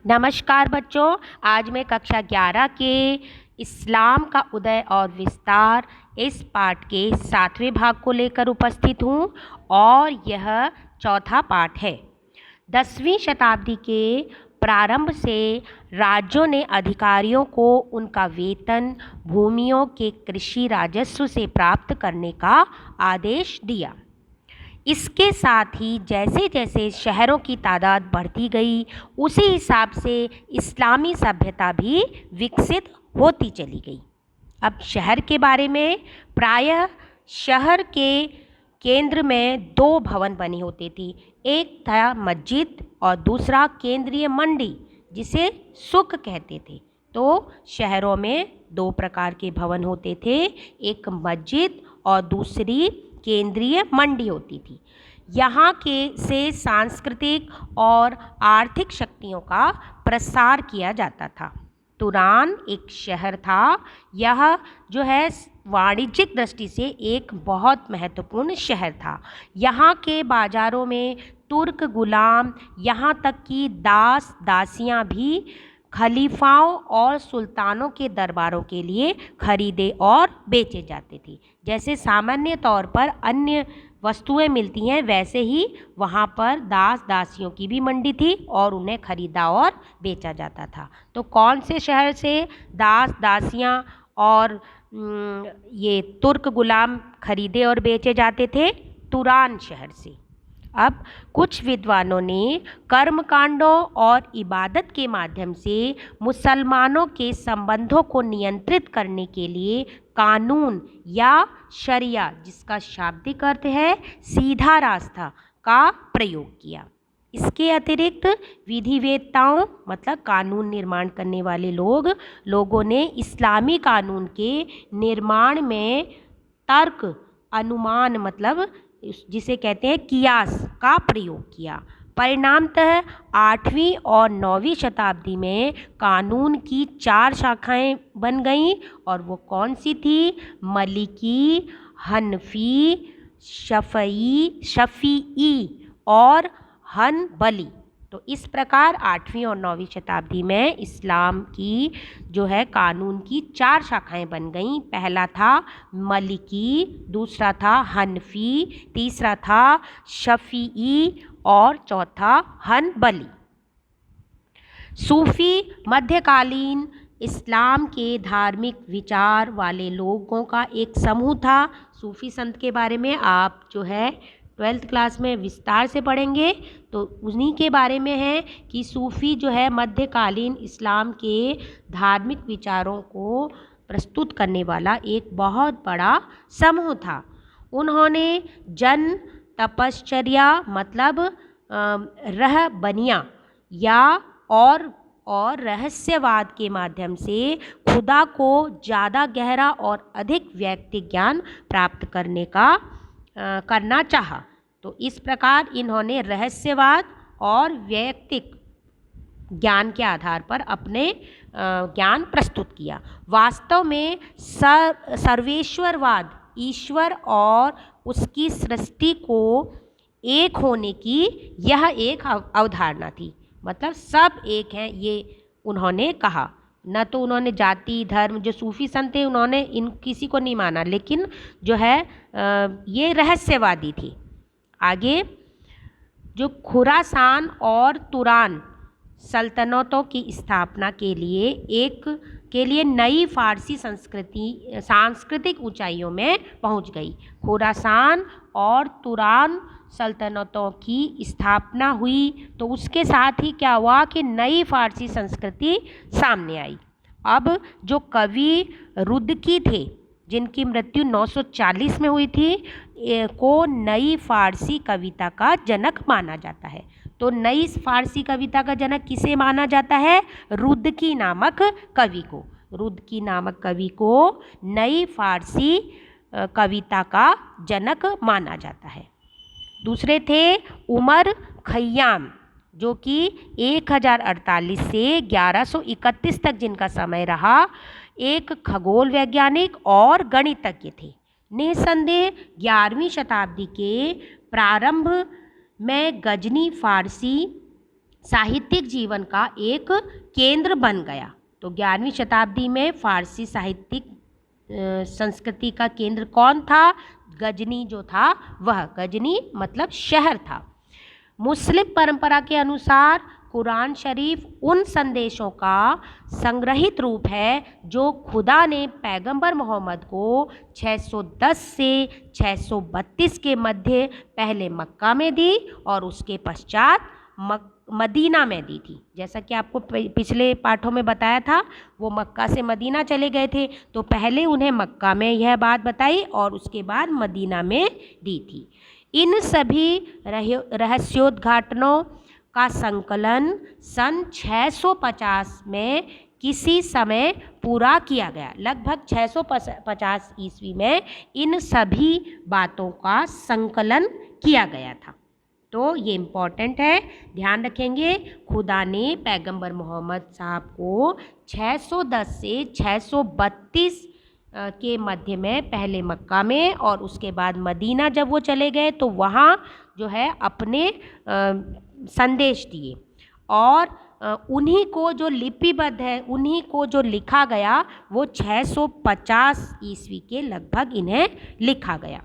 नमस्कार बच्चों। आज मैं कक्षा 11 के इस्लाम का उदय और विस्तार इस पाठ के 7वें भाग को लेकर उपस्थित हूँ और यह चौथा पाठ है। 10वीं शताब्दी के प्रारंभ से राज्यों ने अधिकारियों को उनका वेतन भूमियों के कृषि राजस्व से प्राप्त करने का आदेश दिया। इसके साथ ही जैसे जैसे शहरों की तादाद बढ़ती गई, उसी हिसाब से इस्लामी सभ्यता भी विकसित होती चली गई। अब शहर के बारे में, प्रायः शहर के केंद्र में 2 भवन बनी होती थी। एक था मस्जिद और दूसरा केंद्रीय मंडी, जिसे सुक कहते थे। तो शहरों में 2 प्रकार के भवन होते थे, एक मस्जिद और दूसरी केंद्रीय मंडी होती थी। यहाँ के से सांस्कृतिक और आर्थिक शक्तियों का प्रसार किया जाता था। तुरान एक शहर था। यह जो है वाणिज्यिक दृष्टि से एक बहुत महत्वपूर्ण शहर था। यहाँ के बाज़ारों में तुर्क गुलाम, यहाँ तक कि दास दासियाँ भी खलीफाओं और सुल्तानों के दरबारों के लिए खरीदे और बेचे जाते थे। जैसे सामान्य तौर पर अन्य वस्तुएं मिलती हैं, वैसे ही वहाँ पर दास दासियों की भी मंडी थी और उन्हें खरीदा और बेचा जाता था। तो कौन से शहर से दास दासियाँ और ये तुर्क गुलाम खरीदे और बेचे जाते थे? तुरान शहर से। अब कुछ विद्वानों ने कर्मकांडों और इबादत के माध्यम से मुसलमानों के संबंधों को नियंत्रित करने के लिए कानून या शरिया, जिसका शाब्दिक अर्थ है सीधा रास्ता, का प्रयोग किया। इसके अतिरिक्त विधिवेत्ताओं मतलब कानून निर्माण करने वाले लोगों ने इस्लामी कानून के निर्माण में तर्क, अनुमान मतलब जिसे कहते हैं कियास, का प्रयोग किया। परिणामतः 8वीं और 9वीं शताब्दी में कानून की 4 शाखाएं बन गईं, और वो कौन सी थी? मलिकी, हनफी, शफ़ीई और हनबली। तो इस प्रकार 8वीं और 9वीं शताब्दी में इस्लाम की जो है कानून की 4 शाखाएं बन गईं। पहला था मलिकी, दूसरा था हनफी, तीसरा था शफ़ीई और चौथा हनबली। सूफ़ी मध्यकालीन इस्लाम के धार्मिक विचार वाले लोगों का एक समूह था। सूफ़ी संत के बारे में आप जो है 12th क्लास में विस्तार से पढ़ेंगे, तो उन्हीं के बारे में है कि सूफ़ी जो है मध्यकालीन इस्लाम के धार्मिक विचारों को प्रस्तुत करने वाला एक बहुत बड़ा समूह था। उन्होंने जन तपश्चर्या मतलब रहबनिया या और रहस्यवाद के माध्यम से खुदा को ज़्यादा गहरा और अधिक व्यक्तिगत ज्ञान प्राप्त करना चाहा। तो इस प्रकार इन्होंने रहस्यवाद और वैयक्तिक ज्ञान के आधार पर अपने ज्ञान प्रस्तुत किया। वास्तव में सर्वेश्वरवाद, ईश्वर और उसकी सृष्टि को एक होने की यह एक अवधारणा थी। मतलब सब एक हैं, ये उन्होंने कहा। न तो उन्होंने जाति धर्म, जो सूफ़ी संत थे उन्होंने इन किसी को नहीं माना, लेकिन जो है ये रहस्यवादी थी। आगे जो खुरासान और तुरान सल्तनतों की स्थापना के लिए नई फ़ारसी सांस्कृतिक ऊंचाइयों में पहुंच गई। खुरासान और तुरान सल्तनतों की स्थापना हुई, तो उसके साथ ही क्या हुआ कि नई फ़ारसी संस्कृति सामने आई। अब जो कवि रुदकी थे, जिनकी मृत्यु 940 में हुई थी, को नई फ़ारसी कविता का जनक माना जाता है। तो नई फ़ारसी कविता का जनक किसे माना जाता है? रुदकी नामक कवि को। रुदकी नामक कवि को नई फ़ारसी कविता का जनक माना जाता है। दूसरे थे उमर खय्याम, जो कि 1048 से 1131 तक जिनका समय रहा, एक खगोल वैज्ञानिक और गणितज्ञ थे। निसंदेह 11वीं शताब्दी के प्रारंभ में गजनी फ़ारसी साहित्यिक जीवन का एक केंद्र बन गया। तो 11वीं शताब्दी में फारसी साहित्यिक संस्कृति का केंद्र कौन था? गजनी जो था वह, गजनी मतलब शहर था। मुस्लिम परंपरा के अनुसार कुरान शरीफ उन संदेशों का संग्रहित रूप है जो खुदा ने पैगंबर मोहम्मद को 610 से 632 के मध्य पहले मक्का में दी और उसके पश्चात मदीना में दी थी। जैसा कि आपको पिछले पाठों में बताया था, वो मक्का से मदीना चले गए थे, तो पहले उन्हें मक्का में यह बात बताई और उसके बाद मदीना में दी थी। इन सभी रहस्योद्घाटनों का संकलन सन 650 में किसी समय पूरा किया गया। लगभग 650 ईस्वी में इन सभी बातों का संकलन किया गया था। तो ये इम्पॉर्टेंट है, ध्यान रखेंगे। खुदा ने पैगंबर मोहम्मद साहब को 610 से 632 के मध्य में पहले मक्का में और उसके बाद मदीना जब वो चले गए तो वहाँ जो है अपने संदेश दिए और उन्हीं को जो लिपिबद्ध है, उन्हीं को जो लिखा गया वो 650 ईस्वी के लगभग इन्हें लिखा गया।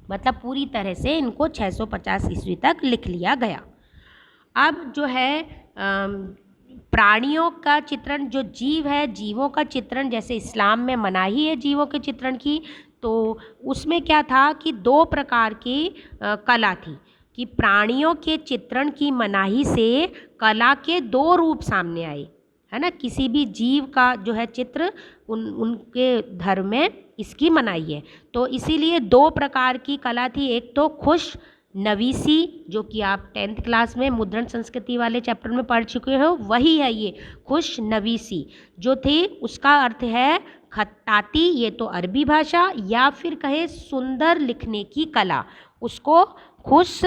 मतलब पूरी तरह से इनको 650 ईस्वी तक लिख लिया गया। अब जो है प्राणियों का चित्रण, जो जीव है, जीवों का चित्रण, जैसे इस्लाम में मनाही है जीवों के चित्रण की, तो उसमें क्या था कि 2 प्रकार की कला थी कि प्राणियों के चित्रण की मनाही से कला के 2 रूप सामने आए, है ना। किसी भी जीव का जो है चित्र उनके धर्म में इसकी मनाही है। तो इसीलिए 2 प्रकार की कला थी। एक तो खुश नवीसी, जो कि आप 10th क्लास में मुद्रण संस्कृति वाले चैप्टर में पढ़ चुके हो, वही है ये खुश नवीसी जो थी। उसका अर्थ है खत्ताती, ये तो अरबी भाषा, या फिर कहे सुंदर लिखने की कला, उसको खुश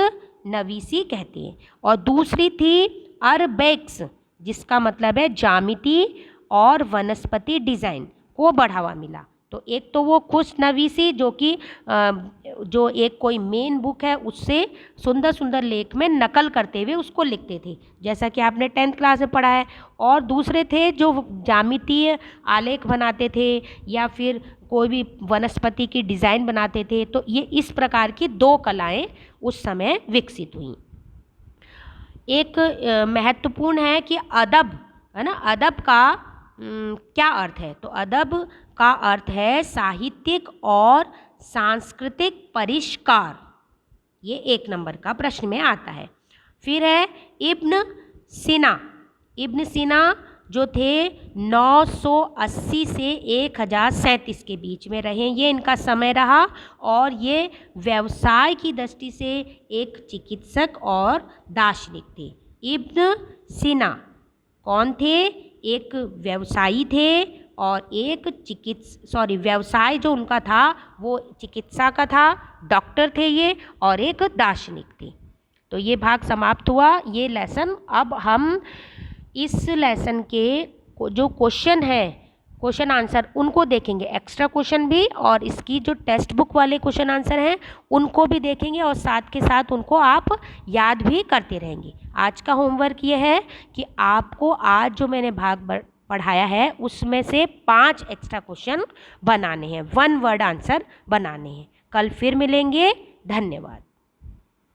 नवीसी कहते हैं। और दूसरी थी अरबेक्स, जिसका मतलब है ज्यामिति और वनस्पति डिज़ाइन को बढ़ावा मिला। तो एक तो वो खुश नवीसी जो कि जो एक कोई मेन बुक है उससे सुंदर सुंदर लेख में नकल करते हुए उसको लिखते थे, जैसा कि आपने 10th क्लास में पढ़ा है। और दूसरे थे जो ज्यामितीय आलेख बनाते थे या फिर कोई भी वनस्पति की डिज़ाइन बनाते थे। तो ये इस प्रकार की 2 कलाएं उस समय विकसित हुई। एक महत्वपूर्ण है कि अदब, है ना, अदब का क्या अर्थ है? तो अदब का अर्थ है साहित्यिक और सांस्कृतिक परिष्कार। ये 1 नंबर का प्रश्न में आता है। फिर है इब्न सीना। इब्न सीना जो थे 980 से 1037 के बीच में रहे, ये इनका समय रहा और ये व्यवसाय की दृष्टि से एक चिकित्सक और दार्शनिक थे। इब्न सीना कौन थे? एक व्यवसायी थे और एक व्यवसाय जो उनका था वो चिकित्सा का था, डॉक्टर थे ये, और एक दार्शनिक थे। तो ये भाग समाप्त हुआ, ये लेसन। अब हम इस लेसन के जो क्वेश्चन है, क्वेश्चन आंसर, उनको देखेंगे, एक्स्ट्रा क्वेश्चन भी, और इसकी जो टेक्स्ट बुक वाले क्वेश्चन आंसर हैं उनको भी देखेंगे और साथ के साथ उनको आप याद भी करते रहेंगे। आज का होमवर्क ये है कि आपको आज जो मैंने भाग पढ़ाया है उसमें से 5 एक्स्ट्रा क्वेश्चन बनाने हैं, 1 वर्ड आंसर बनाने हैं। कल फिर मिलेंगे, धन्यवाद।